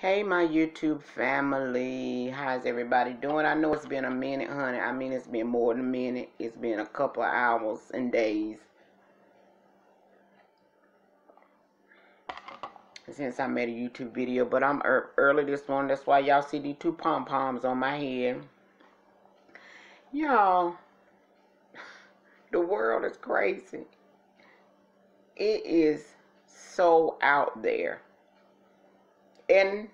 Hey, my YouTube family. How's everybody doing? I know it's been a minute, honey. I mean, it's been more than a minute. It's been a couple of hours and days since I made a YouTube video. But I'm early this morning. That's why y'all see these two pom-poms on my head. Y'all, the world is crazy. It is so out there. And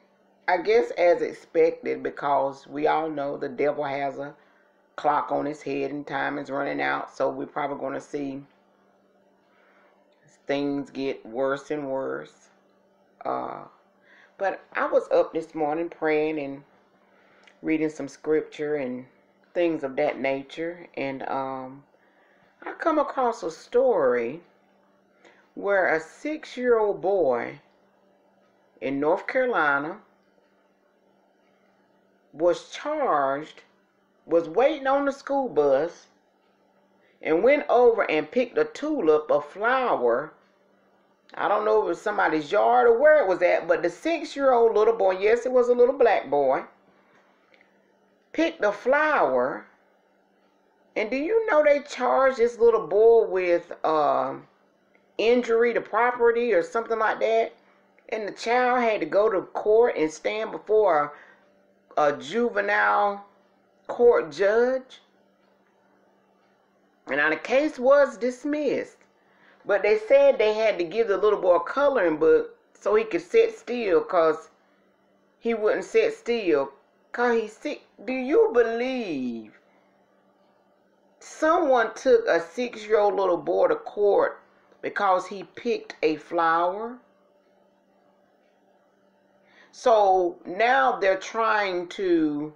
I guess as expected, because we all know the devil has a clock on his head and time is running out. So we're probably going to see things get worse and worse. But I was up this morning praying and reading some scripture and things of that nature. And I come across a story where a 6-year-old boy in North Carolina was charged, was waiting on the school bus, and went over and picked a tulip, a flower. I don't know if it was somebody's yard or where it was at, but the 6-year-old little boy, yes, it was a little black boy, picked a flower. And do you know they charged this little boy with injury to property or something like that? And the child had to go to court and stand before a juvenile court judge. And now the case was dismissed. But they said they had to give the little boy a coloring book so he could sit still, because he wouldn't sit still because he's sick. Do you believe someone took a 6-year-old little boy to court because he picked a flower? So now they're trying to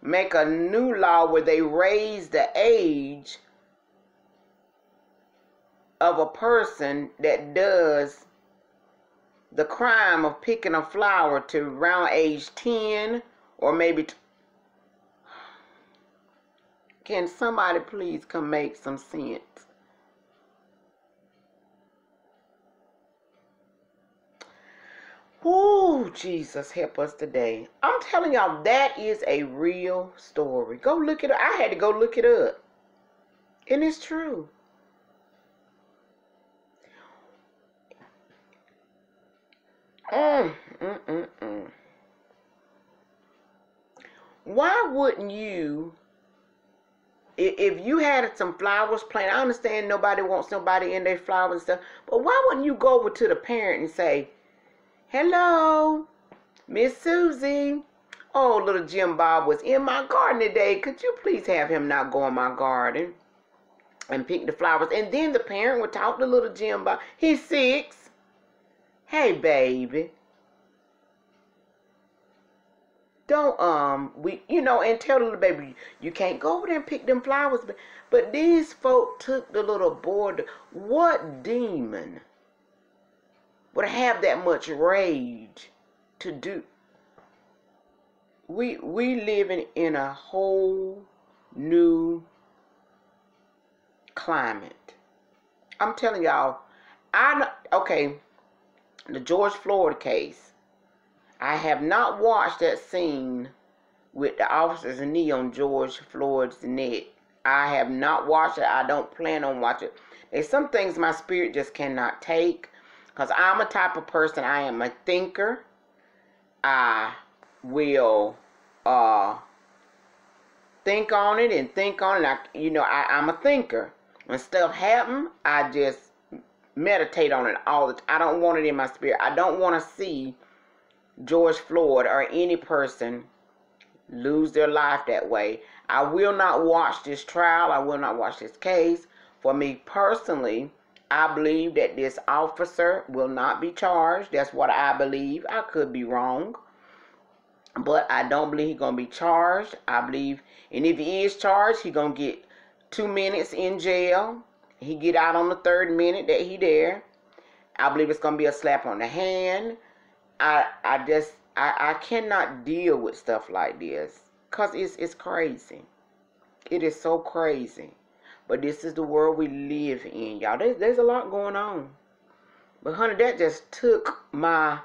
make a new law where they raise the age of a person that does the crime of picking a flower to around age 10 or maybe Can somebody please come make some sense? Oh, Jesus, help us today. I'm telling y'all, that is a real story. Go look it up. I had to go look it up. And it's true. Why wouldn't you, if you had some flowers planted, I understand nobody wants nobody in their flowers and stuff, but why wouldn't you go over to the parent and say, hello, Miss Susie. Oh, little Jim Bob was in my garden today. Could you please have him not go in my garden and pick the flowers? And then the parent would talk to little Jim Bob. He's 6. Hey, baby. Don't, and tell the little baby, you can't go over there and pick them flowers. But these folk took the little boy. What demon would have that much rage to do? We living in a whole new climate. I'm telling y'all, the George Floyd case. I have not watched that scene with the officer's knee on George Floyd's neck. I have not watched it. I don't plan on watching it. There's some things my spirit just cannot take, because I'm a type of person, I am a thinker. I will think on it and think on it. I'm a thinker. When stuff happens, I just meditate on it all the time. I don't want it in my spirit. I don't want to see George Floyd or any person lose their life that way. I will not watch this trial. I will not watch this case. For me personally, I believe that this officer will not be charged. That's what I believe. I could be wrong, but I don't believe he's going to be charged. I believe, and if he is charged, he's going to get 2 minutes in jail. He get out on the 3rd minute that he there. I believe it's going to be a slap on the hand. I cannot deal with stuff like this, because it's crazy. It is so crazy. But this is the world we live in, y'all. There's a lot going on. But honey, that just took my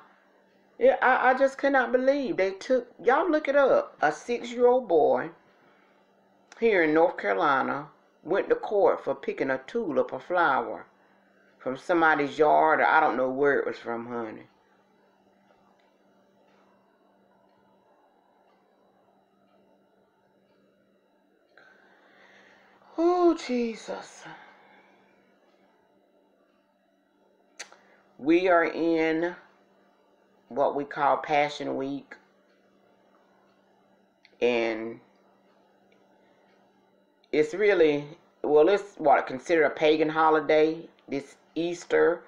Yeah, I just cannot believe they took, y'all look it up, a 6-year-old boy here in North Carolina went to court for picking a tulip, a flower, from somebody's yard, or I don't know where it was from, honey. Oh, Jesus. We are in what we call Passion Week, and it's really, well, it's what considered a pagan holiday, this Easter,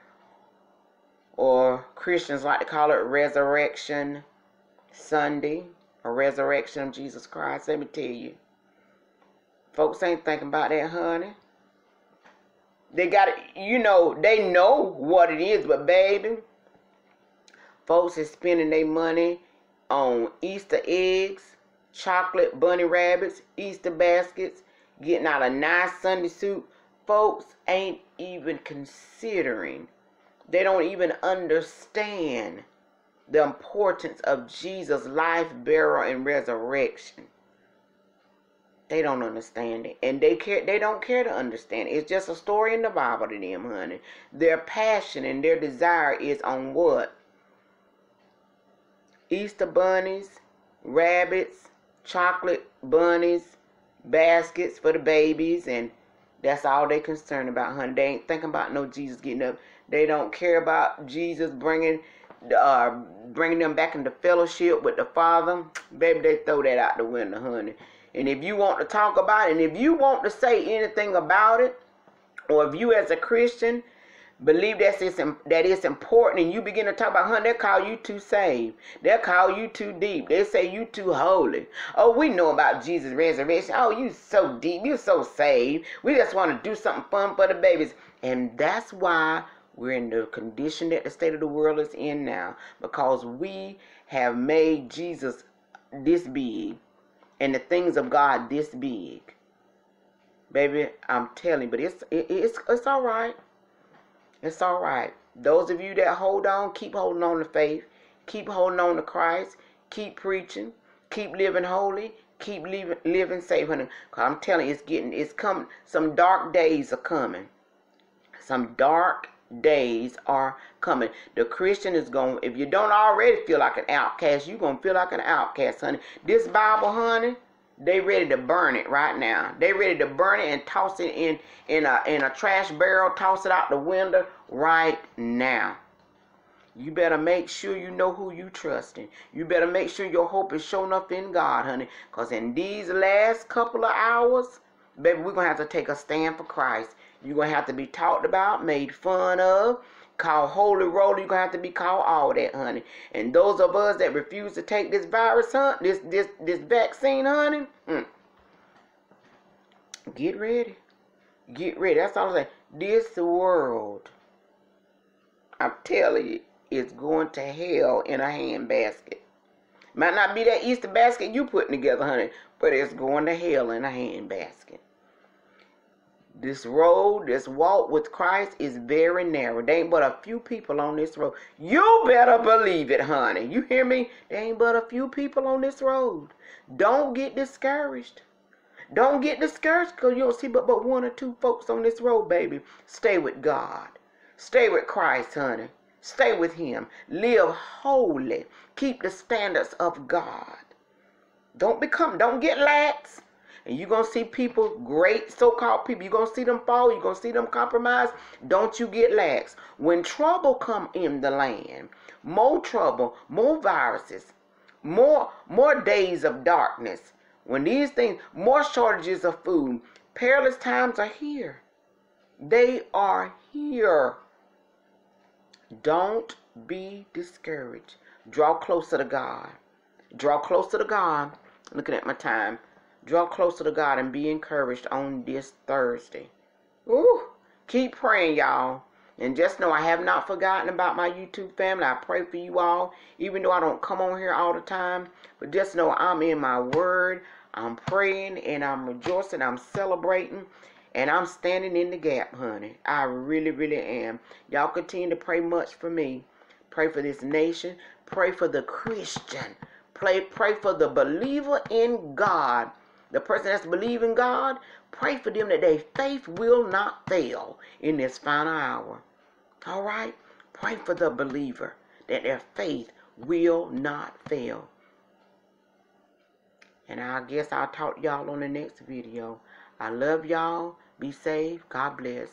or Christians like to call it Resurrection Sunday, or Resurrection of Jesus Christ. Let me tell you, folks ain't thinking about that, honey. They got it, they know what it is, but baby, folks is spending their money on Easter eggs, chocolate bunny rabbits, Easter baskets, getting out a nice Sunday suit. Folks ain't even considering, they don't even understand the importance of Jesus' life, burial, and resurrection. They don't understand it, and they don't care to understand it. It's just a story in the Bible to them, honey. Their passion and their desire is on what? Easter bunnies, rabbits, chocolate bunnies, baskets for the babies, and that's all they concerned about, honey. They ain't thinking about no Jesus getting up. They don't care about Jesus bringing them back into fellowship with the Father. Baby, they throw that out the window, honey. And if you want to talk about it, and if you want to say anything about it, or if you as a Christian believe that it's important, and you begin to talk about, honey, they call you too saved. They'll call you too deep. They say you too holy. Oh, we know about Jesus' resurrection. Oh, you so deep. You so saved. We just want to do something fun for the babies. And that's why we're in the condition that the state of the world is in now, because we have made Jesus this big and the things of God this big. Baby, I'm telling you, but it's all right. It's all right. Those of you that hold on, keep holding on to faith. Keep holding on to Christ. Keep preaching. Keep living holy. Keep living safe, honey. Cause I'm telling you, it's coming. Some dark days are coming. Some dark days are coming. The Christian is going, if you don't already feel like an outcast, you're going to feel like an outcast, honey. This Bible, honey, they ready to burn it right now. They ready to burn it and toss it in a trash barrel, toss it out the window right now. You better make sure you know who you trusting. You better make sure your hope is showing up in God, honey. Because in these last couple of hours, baby, we're going to have to take a stand for Christ. You're going to have to be talked about, made fun of, called holy roller. You're going to have to be called all that, honey. And those of us that refuse to take this virus, this vaccine, honey, get ready. Get ready. That's all I'm saying. This world, I'm telling you, is going to hell in a handbasket. Might not be that Easter basket you putting together, honey, but it's going to hell in a handbasket. This road, this walk with Christ is very narrow. There ain't but a few people on this road. You better believe it, honey. You hear me? There ain't but a few people on this road. Don't get discouraged. Don't get discouraged because you don't see but one or two folks on this road, baby. Stay with God. Stay with Christ, honey. Stay with Him. Live holy. Keep the standards of God. Don't get lax. And you're going to see people, great so-called people, you're going to see them fall, you're going to see them compromise. Don't you get lax. When trouble come in the land, more trouble, more viruses, more days of darkness, when these things, more shortages of food, perilous times are here. They are here. Don't be discouraged. Draw closer to God. Draw closer to God. Looking at my time. Draw closer to God and be encouraged on this Thursday. Ooh, keep praying, y'all. And just know I have not forgotten about my YouTube family. I pray for you all, even though I don't come on here all the time. But just know I'm in my word. I'm praying and I'm rejoicing. I'm celebrating. And I'm standing in the gap, honey. I really, really am. Y'all continue to pray much for me. Pray for this nation. Pray for the Christian. Pray for the believer in God. The person that's believing God, pray for them that their faith will not fail in this final hour. All right? Pray for the believer that their faith will not fail. And I guess I'll talk to y'all on the next video. I love y'all. Be safe. God bless.